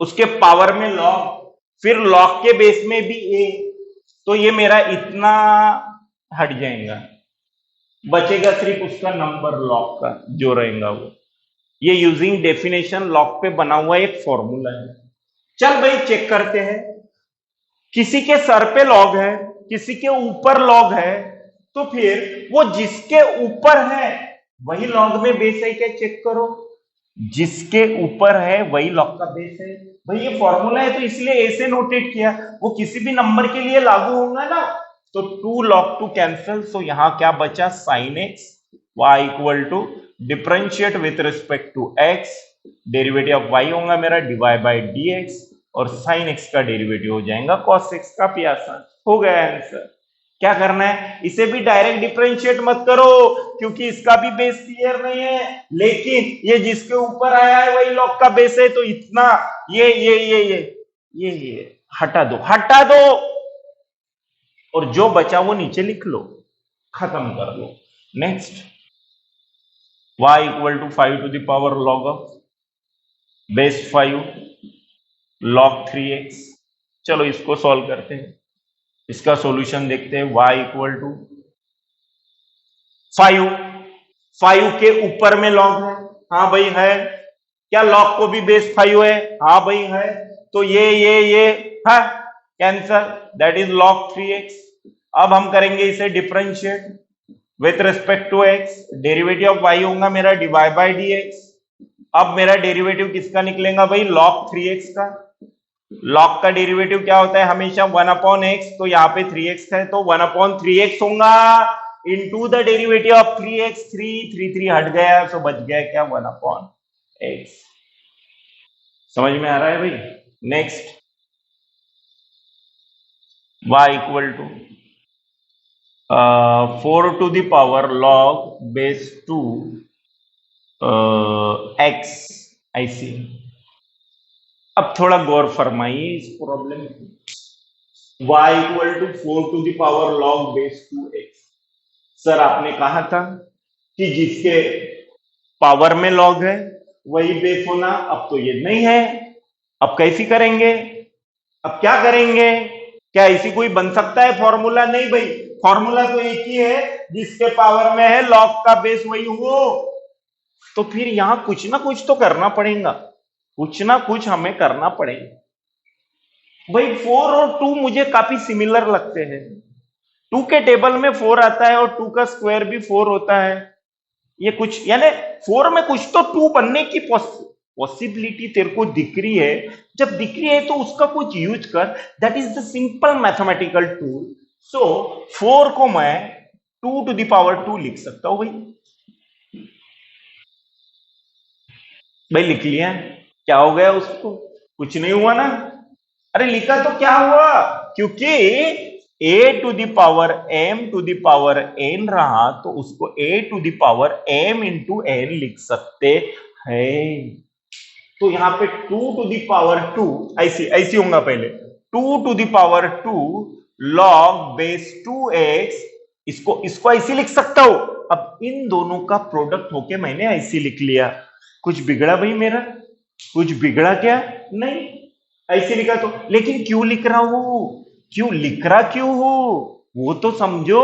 उसके पावर में लॉग, फिर लॉग के बेस में भी ए, तो ये मेरा इतना हट जाएगा, बचेगा सिर्फ उसका नंबर लॉग का जो रहेगा वो, ये यूजिंग डेफिनेशन लॉग पे बना हुआ एक फॉर्मूला है। चल भाई चेक करते हैं, किसी के सर पे लॉग है, किसी के ऊपर लॉग है, तो फिर वो जिसके ऊपर है वही लॉग में बेस है क्या, चेक करो, जिसके ऊपर है वही लॉग का बेस है, भाई ये फॉर्मूला है तो इसलिए ऐसे नोटेट किया, वो किसी भी नंबर के लिए लागू होगा ना, तो 2 log 2 कैंसिल, तो यहां क्या बचा sin x, y equal to differentiate with respect to x, derivative of y होगा मेरा dy बाई dx, और sin x का डेरिवेटिव हो जाएगा cos x, काफी आसान हो गया आंसर। क्या करना है, इसे भी डायरेक्ट डिफरेंशिएट मत करो, क्योंकि इसका भी बेस क्लियर नहीं है, लेकिन ये जिसके ऊपर आया है वही लॉग का बेस है, तो इतना ये हटा दो, हटा दो, और जो बचा वो नीचे लिख लो, खत्म कर लो। Next, y equal to 5 to the power log of base 5 log 3x। चलो इसको सॉल्व करते हैं, इसका सॉल्यूशन देखते हैं। y इक्वल टू 5 के ऊपर में लॉग है, हाँ भाई है, क्या लॉग को भी बेस 5 है, हाँ भाई है, तो ये है cancer, that is log 3x। अब हम करेंगे इसे differentiate with respect to x, derivative of y होगा मेरा dy बाई dx, अब मेरा डेरिवेटिव किसका निकलेगा भाई, log 3x का, log का डेरिवेटिव क्या होता है हमेशा 1/x, तो यहाँ पे 3x है तो 1/3x होगा, into the derivative of 3x, 3 हट गया तो बच गया क्या, 1/x। समझ में आ रहा है भाई। Next, y equal to 4 to the power log base 2 x, ऐसी। अब थोड़ा गौर फरमाइए इस प्रॉब्लम में। y equal to 4 to the power log base 2x। Sir आपने कहा था कि जिसके पावर में लॉग है वही बेस होना, अब तो ये नहीं है। अब कैसी करेंगे, अब क्या करेंगे, क्या ऐसी कोई बन सकता है फॉर्मूला? नहीं भाई, फॉर्मूला तो एक ही है, जिसके पावर में है लॉग का बेस वही हो। तो फिर यहां कुछ ना कुछ तो करना पड़ेगा, कुछ ना कुछ हमें करना पड़ेगा। भाई 4 और 2 मुझे काफी सिमिलर लगते हैं। 2 के टेबल में 4 आता है और 2 का स्क्वायर भी 4 होता है। ये कुछ यानी 4 में कुछ तो 2 बनने की पॉसिबिलिटी तेरे को दिख रही है। जब दिख रही है तो उसका कुछ यूज कर, that is the simple mathematical tool. So 4 को मैं 2 to the power 2 लिख सकता हूं भाई। भाई लिख लिया, क्या हो गया उसको, कुछ नहीं हुआ ना। अरे लिखा तो क्या हुआ, क्योंकि a to the power m to the power n रहा तो उसको a to the power m into n लिख सकते हैं। तो यहां पे 2 to the power 2 ऐसी ऐसी होगा पहले, 2 to the power 2 log base 2x, इसको इसको ऐसी लिख सकता हूं। अब इन दोनों का प्रोडक्ट होके मैंने ऐसी लिख लिया। कुछ बिगड़ा भाई मेरा, कुछ बिगड़ा क्या? नहीं, ऐसे लिखा तो। लेकिन क्यों लिख रहा हूं, क्यों लिख रहा क्यों हूं, वो तो समझो।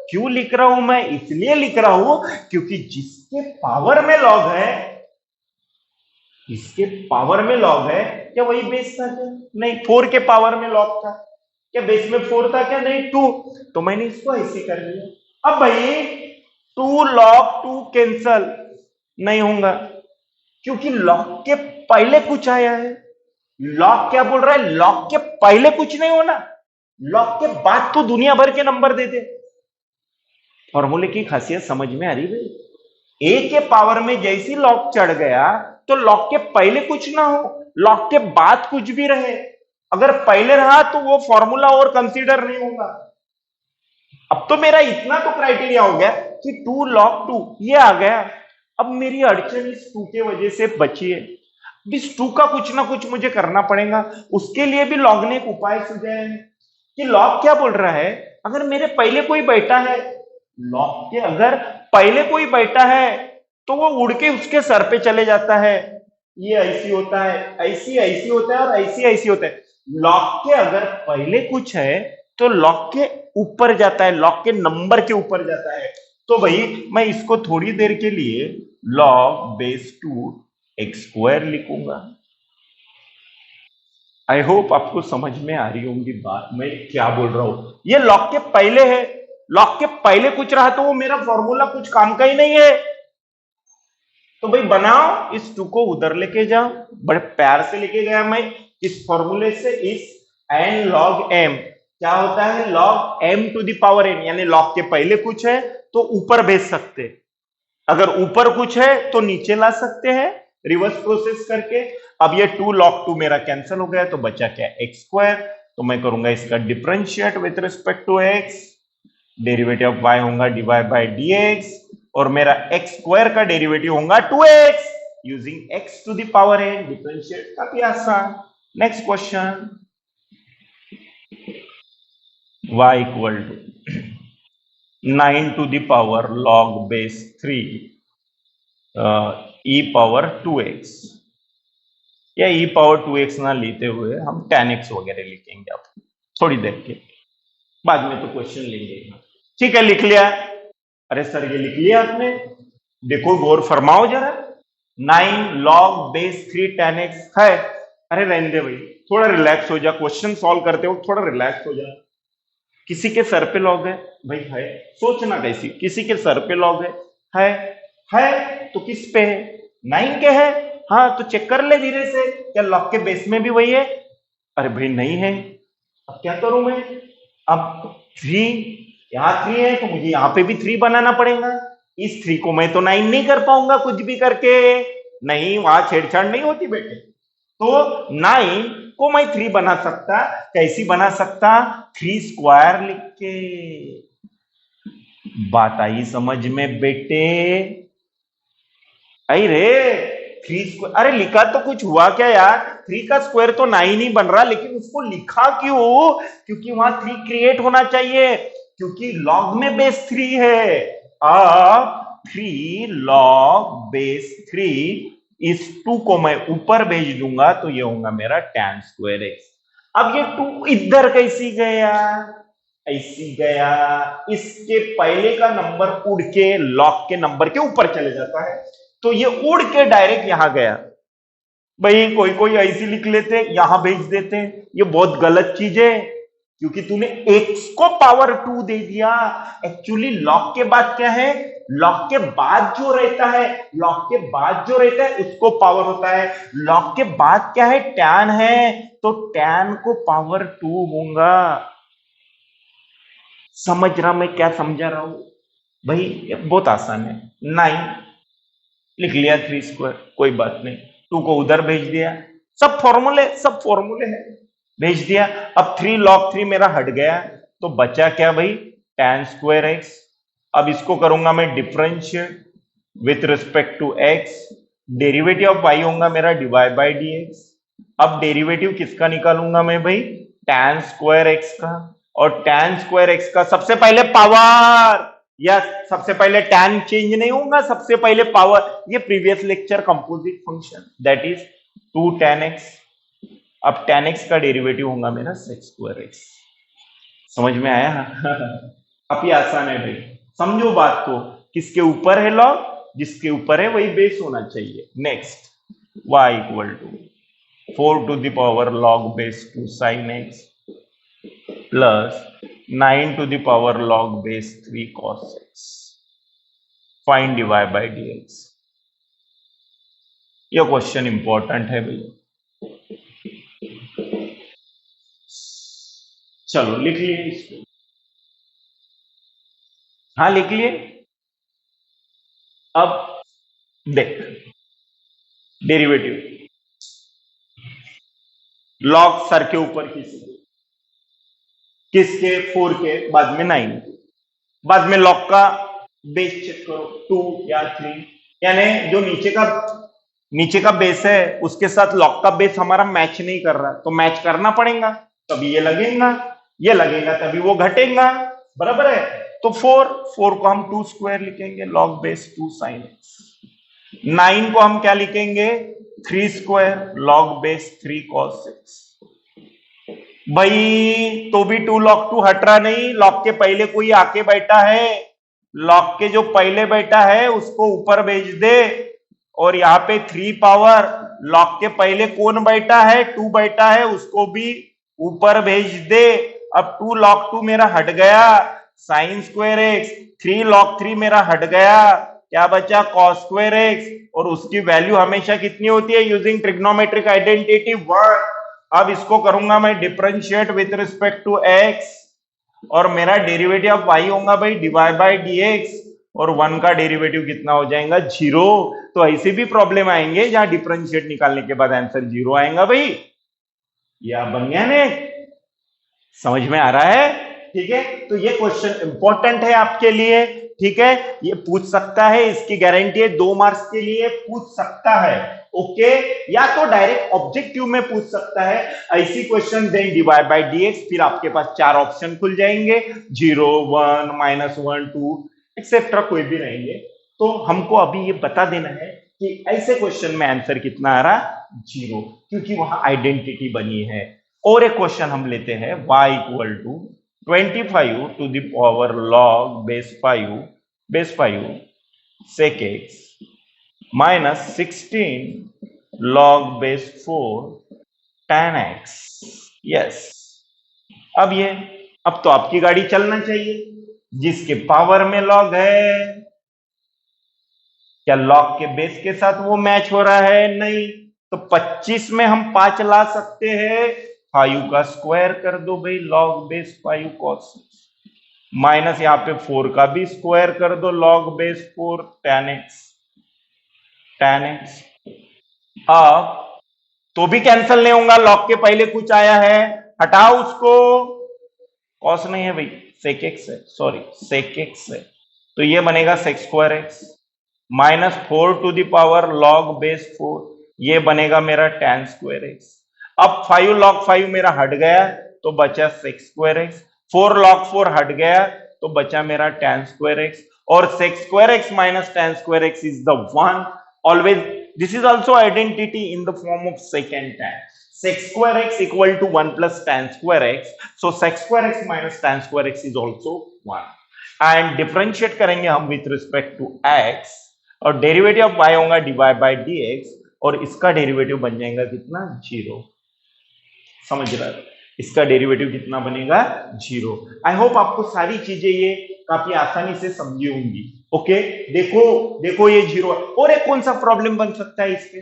क्यों लिख रहा हूं मैं, इसलिए लिख रहा हूं क्योंकि जिसके पावर में लॉग है, इसके पावर में लॉग है, क्या वही बेस था क्या? नहीं, 4 के पावर में लॉग था, क्या बेस में 4 था क्या? नहीं, 2। तो मैंने इसको ऐसे कर लिया। अब भाई 2 log 2 कैंसल नहीं होगा, क्योंकि लॉग के पहले कुछ आया है। लॉग क्या बोल रहा है, लॉग के पहले कुछ नहीं होना, लॉग के बाद तो दुनिया भर के नंबर दे दे। फॉर्मूले की खासियत समझ में आ रही भाई। ए के पावर में जैसी लॉग चढ़ गया तो लॉग के पहले कुछ ना हो, लॉग के बाद कुछ भी रहे। अगर पहले रहा तो वो फॉर्मूला और कंसीडर नहीं होगा। अब तो मेरा इतना तो क्राइटेरिया हो गया कि 2 log 2 ये आ गया। अब मेरी अड़चन इस 2 के वजह से बची है। इस 2 का कुछ ना कुछ मुझे करना पड़ेगा। उसके लिए भी लॉग ने एक उपाय सुझाया है कि लॉग क्या बोल रहा है, अगर मेरे पहले कोई बैठा है, लॉग के अगर पहले कोई बैठा है तो वो उड़ के उसके सर पे चले जाता है। ये ऐसी होता है, ऐसी ऐसी होता है और ऐसी ऐसी होता है। लॉग के अगर पहले कुछ है तो लॉग के ऊपर जाता है, लॉग के नंबर के ऊपर जाता है। तो भाई मैं इसको थोड़ी देर के लिए log base 2 x स्क्वायर लिखूंगा। आई होप आपको समझ में आ रही होंगी बात मैं क्या बोल रहा हूं। ये लॉग के पहले है, लॉग के पहले कुछ रहा तो वो मेरा फॉर्मूला कुछ काम का ही नहीं है। तो भाई बनाओ, इस 2 को उधर लेके जाओ, बड़े प्यार से लेके गया मैं इस फॉर्मूले से। इस n log m क्या होता है, log m to the power n, यानी log के पहले कुछ है तो ऊपर भेज सकते, अगर ऊपर कुछ है तो नीचे ला सकते हैं रिवर्स प्रोसेस करके। अब ये 2 log 2 मेरा कैंसिल हो गया तो बचा क्या, x स्क्वायर। तो मैं करूंगा इसका differentiate with respect to x, derivative of y होगा dy बाय dx, और मेरा x स्क्वायर का डेरिवेटिव होगा 2x using x to the power n। Differentiate काफी आसान। Next question, y equal to 9 to the power log base 3 e power 2x, या e power 2x ना लेते हुए हम tan x वगैरह लिखेंगे अब थोड़ी देर के बाद में, तो क्वेश्चन लेंगे। ठीक है, लिख लिया। अरे सर ये लिख लिया आपने, देखो गौर फरमाओ जरा। 9 log base 3 tan x है। अरे रहने दे भाई, थोड़ा रिलैक्स हो जा, क्वेश्चन सॉल्व करते हो थोड़ा रिलैक्स हो जा। किसी के सर पे लॉग है भाई, है, सोचना कैसी, किसी के सर पे लॉग है है तो किस पे है, 9 के है। हाँ तो चेक कर ले धीरे से, क्या लॉग के बेस में भी वही है? अरे भाई नहीं है, अब क्या करूं मैं? अब 3 यहाँ 3 है तो मुझे यहाँ पे भी 3 बनाना पड़ेगा। इस 3 को मैं तो 9 नहीं कर पाऊंगा कुछ भी करके, नहीं वहां छेड़छाड़ नहीं होती बेटे। तो 9 को मैं 3 बना सकता, कैसी बना सकता, 3 स्क्वायर लिख के। बात आई समझ में बेटे? आई रे, 3 स्क्वायर, अरे लिखा तो कुछ हुआ क्या यार, 3 का स्क्वायर तो 9 ही बन रहा, लेकिन उसको लिखा क्यों? क्योंकि वहां 3 क्रिएट होना चाहिए, क्योंकि लॉग में बेस 3 है। अब 3 लॉग बेस 3, इस 2 को मैं ऊपर भेज दूंगा तो ये होगा मेरा tan स्क्वायर एक्स। अब ये 2 इधर कैसी गया? ऐसी गया, इसके पहले का नंबर उड़ के लॉग के नंबर के ऊपर चले जाता है, तो ये उड़ के डायरेक्ट यहां गया। भाई कोई कोई ऐसी लिख लेते, यहां भेज देते, ये बहुत गलत चीज है, क्योंकि तूने x को पावर 2 दे दिया। एक्चुअली लॉग के बाद क्या है, लॉग के बाद जो रहता है, लॉग के बाद जो रहता है उसको पावर होता है। लॉग के बाद क्या है, टैन है, तो टैन को पावर 2 होगा। समझ रहा मैं क्या समझा रहा हूं? भाई ये बहुत आसान है। 9 लिख लिया, 3 स्क्वायर, कोई बात नहीं, 2 को उधर भेज दिया, सब फॉर्मूले हैं, भेज दिया। अब 3 log 3 मेरा हट गया, तो बचा क्या भाई, tan स्क्वायर एक्स। अब इसको करूंगा मैं differentiate with respect to x, derivative of y होगा मेरा dy बाई dx। अब डेरिवेटिव किसका निकालूंगा मैं भाई, tan स्क्वायर एक्स का। और tan स्क्वायर एक्स का सबसे पहले पावर, या सबसे पहले tan चेंज नहीं होगा, सबसे पहले पावर, ये previous lecture composite function, that is 2 tan x। अब tan x का डेरिवेटिव होगा मेरा sec स्क्वायर एक्स। समझ में आया? अब ये आसान है भाई, समझो बात को, किसके ऊपर है लॉग, जिसके ऊपर है वही बेस होना चाहिए। Next, y equal to 4 to the power log base 2 sin x plus 9 to the power log base 3 cos x। Find dy by dx। ये क्वेश्चन इंपॉर्टेंट है भैया, चलो लिख लिए इसको। हाँ लिख लिए। अब देख, डेरिवेटिव लॉग सर के ऊपर किसके 4 के, बाद में 9 के, बाद में लॉग का बेस चेक करो, 2 या 3, यानी जो नीचे का बेस है उसके साथ लॉग का बेस हमारा मैच नहीं कर रहा, तो मैच करना पड़ेगा, तभी ये लगेगा तभी वो घटेगा, बराबर है। तो 4 को हम 2 स्क्वायर लिखेंगे, log बेस 2 sin x। 9 को हम क्या लिखेंगे, 3 square, log base 3 cos x। भाई तो भी 2 log 2 हट रहा नहीं, log के पहले कोई आके बैठा है, log के जो पहले बैठा है उसको ऊपर भेज दे, और यहाँ पे 3 पावर, log के पहले कौन बैठा है, 2 बैठा है, उसको भी ऊपर भेज दे। अब 2 log 2 मेरा हट गया, साइन स्क्वायर एक्स, 3 log 3 मेरा हट गया, क्या बचा, cos स्क्वायर एक्स, और उसकी वैल्यू हमेशा कितनी होती है, यूजिंग ट्रिग्नोमेट्रिक आइडेंटिटी 1। अब इसको करूंगा मैं differentiate with respect to x, और मेरा डेरिवेटिव ऑफ y होगा भाई dy बाई dx, और 1 का डेरिवेटिव कितना हो जाएगा, 0। तो ऐसे भी प्रॉब्लम आएंगे जहां डिफरेंशिएट निकालने के बाद आंसर 0 आएगा भाई। या बन गया ने, समझ में आ रहा है? ठीक है, तो ये क्वेश्चन इंपॉर्टेंट है आपके लिए, ठीक है, ये पूछ सकता है, इसकी गारंटी है 2 मार्क्स के लिए पूछ सकता है, ओके। या तो डायरेक्ट ऑब्जेक्टिव में पूछ सकता है, ऐसी question then dy by dx, फिर आपके पास 4 ऑप्शन खुल जाएंगे, 0 1 -1 2 एक्सेट्रा, कोई भी रहेंगे। तो हमको अभी ये बता देना है कि ऐसे क्वेश्चन में आंसर कितना आ रहा, 0, क्योंकि वहां आइडेंटिटी बनी है। और एक क्वेश्चन हम लेते हैं, y equal to 25 to the power log base 5 sec x minus 16 log base 4 tan x। Yes, अब तो आपकी गाड़ी चलना चाहिए, जिसके पावर में log है, क्या log के बेस के साथ वो मैच हो रहा है, नहीं, तो 25 में हम 5 ला सकते हैं, 5 का स्क्वायर कर दो भाई, log बेस 5 cos। माइनस यहाँ पे 4 का भी स्क्वायर कर दो, लॉग बेस 4 tan x। अब तो भी कैंसिल नहीं होगा, लॉग के पहले कुछ आया है, हटाओ उसको। कॉस नहीं है भाई, सेक एक्स है, सॉरी सेक एक्स है। तो ये बनेगा sec square x minus 4 log base 4, ये बनेगा मेरा tan स्क्वायर एक्स। अब 5 log 5 मेरा हट गया तो बचा सेक स्क्वायर एक्स, 4 log 4 हट गया तो बचा मेरा tan स्क्वायर एक्स, और sec square x minus tan square x is the one always. This is also identity in the form of sec and tan। sec square x equal to 1 plus tan square x, so sec square x minus tan square x is also 1। And differentiate करेंगे हम with respect to x, और derivative of y होगा dy by dx, और इसका derivative बन जाएगा कितना, 0। समझ रहा है, इसका डेरिवेटिव कितना बनेगा, 0। आई होप आपको सारी चीजें ये काफी आसानी से समझी होंगी। ओके, देखो देखो ये 0 है। और एक कौन सा प्रॉब्लम बन सकता है इसके,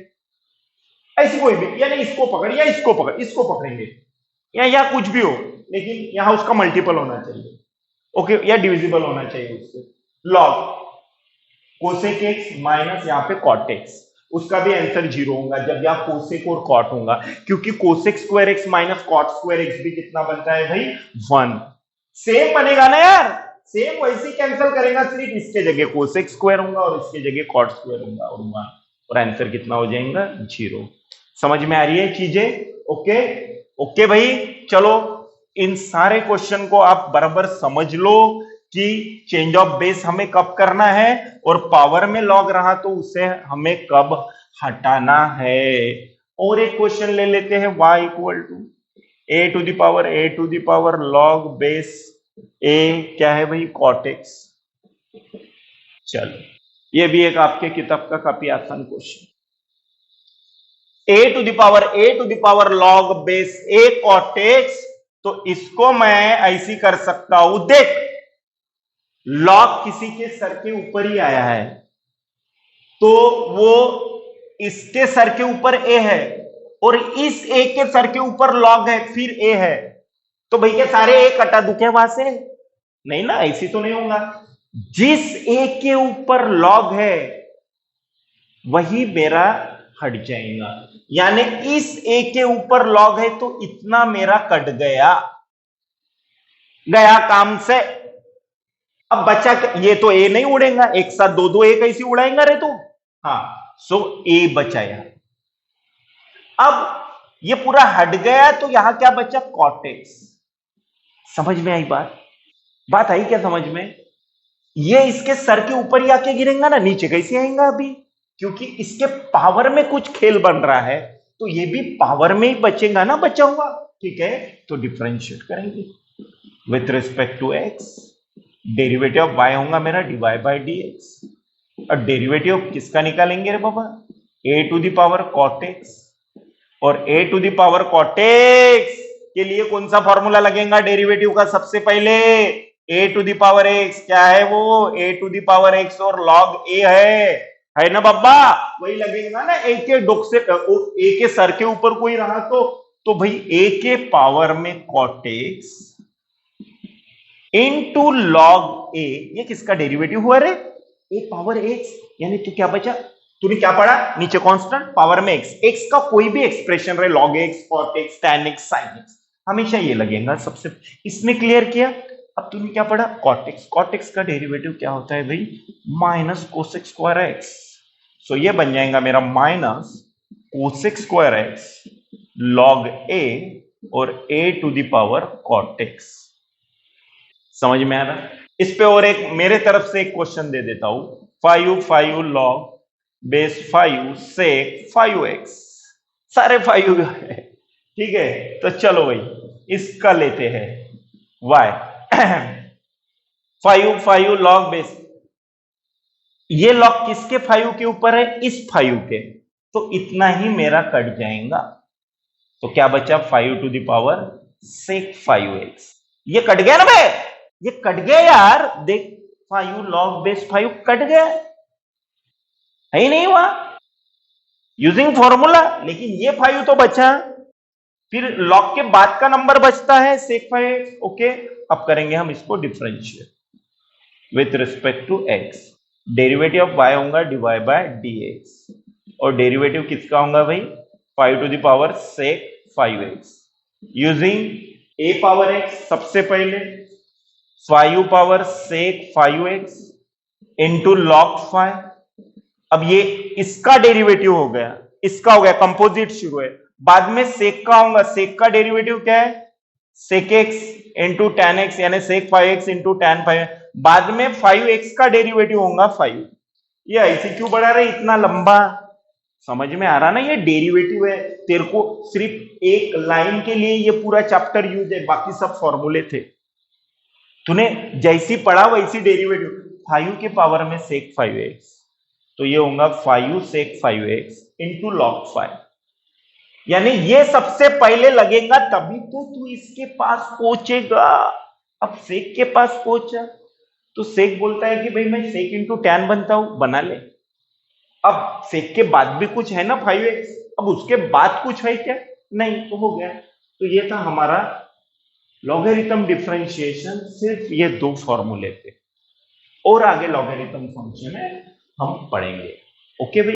ऐसी कोई भी, यानी इसको पकड़ या इसको पकड़, इसको पकड़ेंगे या कुछ भी हो, लेकिन यहां उसका मल्टीपल होना चाहिए। ओके, या डिविजिबल होना चाहिए उससे। लॉग कोसेक एक्स माइनस यहाँ पे कॉट एक्स, उसका भी आंसर 0 होगा जब यहाँ कोसेक और कॉट होगा, क्योंकि cosec square x minus cot square x भी कितना बनता है भाई, 1। सेम बनेगा ना यार, सेम वैसे ही कैंसिल करेगा, सिर्फ इसके जगह कोसेक स्क्वायर होगा और इसके जगह कॉट स्क्वायर होगा, और 1, और आंसर कितना हो जाएगा, 0। समझ में आ रही है चीजें। ओके ओके भाई, चलो इन सारे क्वेश्चन को आप बराबर समझ लो कि चेंज ऑफ बेस हमें कब करना है, और पावर में लॉग रहा तो उसे हमें कब हटाना है। और एक क्वेश्चन ले लेते हैं, y equal to a to the power log base a, क्या है भाई, cot x। चलो ये भी एक आपके किताब का काफी आसान question. a to the power log base a cot x, तो इसको मैं ऐसी कर सकता हूं, देख लॉग किसी के सर के ऊपर ही आया है, तो वो इसके सर के ऊपर a है, और इस a के सर के ऊपर लॉग है, फिर a है, तो भैया सारे a कटा दूं क्या वहां से, नहीं ना, ऐसी तो नहीं होगा। जिस a के ऊपर लॉग है वही मेरा हट जाएगा, यानी इस a के ऊपर लॉग है तो इतना मेरा कट गया, गया काम से। अब बचा क्या, ये तो ए नहीं उड़ेगा, एक साथ दो दो ए कैसे उड़ाएगा रे तू। हाँ, सो ए बचा यहां। अब ये पूरा हट गया तो यहां क्या बचा, कॉटेक्स। समझ में आई बात, बात आई क्या समझ में। ये इसके सर के ऊपर ही आके गिरेगा ना, नीचे कैसे आएगा अभी, क्योंकि इसके पावर में कुछ खेल बन रहा है, तो ये भी पावर में ही बचेगा ना, बचा हुआ। ठीक है, तो डिफरेंशिएट करेंगे with respect to x, derivative of y होगा मेरा dy बाई dx, और डेरिवेटिव किसका निकालेंगे रे बाबा, a to the power cot x, और a to the power cot x के लिए कौन सा फॉर्मूला लगेगा डेरिवेटिव का, सबसे पहले a to the power x, क्या है वो, a to the power x और log a है ना बाबा, वही लगेगा ना। a के डोक से a के सर के ऊपर कोई रहा तो भाई a के पावर में cot x इनटू लॉग ए, ये किसका डेरिवेटिव हुआ रे, ए पावर एक्स, यानी तू क्या बचा, तूने क्या पढ़ा नीचे, कांस्टेंट पावर में एक्स, एक्स का कोई भी एक्सप्रेशन रहे, log x, cot x, tan x, sine x, हमेशा ये लगेगा सबसे। इसने क्लियर किया। अब तूने क्या पढ़ा, कॉट एक्स, कॉट एक्स का डेरिवेटिव क्या होता है भाई, minus cosec square x, so ये बन जाएगा मेरा minus cosec square x log a, और a to the power cot x. समझ में आ रहा, इस पे और एक मेरे तरफ से एक क्वेश्चन दे देता हूं, 5 लॉग बेस 5 सेक 5x, सारे 5 है। ठीक है, तो चलो भाई इसका लेते हैं y 5 लॉग बेस, ये लॉग किसके 5 के ऊपर है, इस 5 के, तो इतना ही मेरा कट जाएगा, तो क्या बचा 5 to the power sec 5x, ये कट गया ना भाई, ये कट गया यार, देख 5 लॉग बेस 5 कट गया, है ही नहीं हुआ यूजिंग फॉर्मूला, लेकिन ये 5 तो बचा, फिर लॉग के बाद का नंबर बचता है sec 5x। ओके, अब करेंगे हम इसको differentiate with respect to x। Derivative of y होगा dy बाय dx, और डेरिवेटिव किसका होगा भाई, 5 to the power sec 5x using a power x सबसे पहले 5 power sec 5x into log 5। अब ये इसका डेरिवेटिव हो गया, इसका हो गया, कंपोजिट शुरू है, बाद में सेक का होगा, सेक का डेरिवेटिव क्या है, sec x into tan x, यानी सेक 5x इंटू टेन 5, बाद में 5x का डेरिवेटिव होगा 5। ये ऐसे क्यों बढ़ा रहे इतना लंबा, समझ में आ रहा ना, ये डेरिवेटिव है, तेरे को सिर्फ एक लाइन के लिए ये पूरा चैप्टर यूज है, बाकी सब फॉर्मूले थे, तूने जैसी पढ़ा वैसी डेरिवेटिव। 5 के पावर में सेक 5x, तो ये होगा 5 sec 5x इंटू log 5, यानी ये सबसे पहले लगेगा तभी तो तू इसके पास पहुंचेगा। अब सेक के पास पहुंचा तो सेक बोलता है कि भाई मैं सेक इंटू टैन बनता हूं, बना ले। अब सेक के बाद भी कुछ है ना 5x, अब उसके बाद कुछ है क्या, नहीं, तो हो गया। तो ये था हमारा लॉगरिथम डिफरेंशिएशन, सिर्फ ये दो फॉर्मूले थे, और आगे लॉगरिथम फंक्शन है हम पढ़ेंगे। ओके भाई।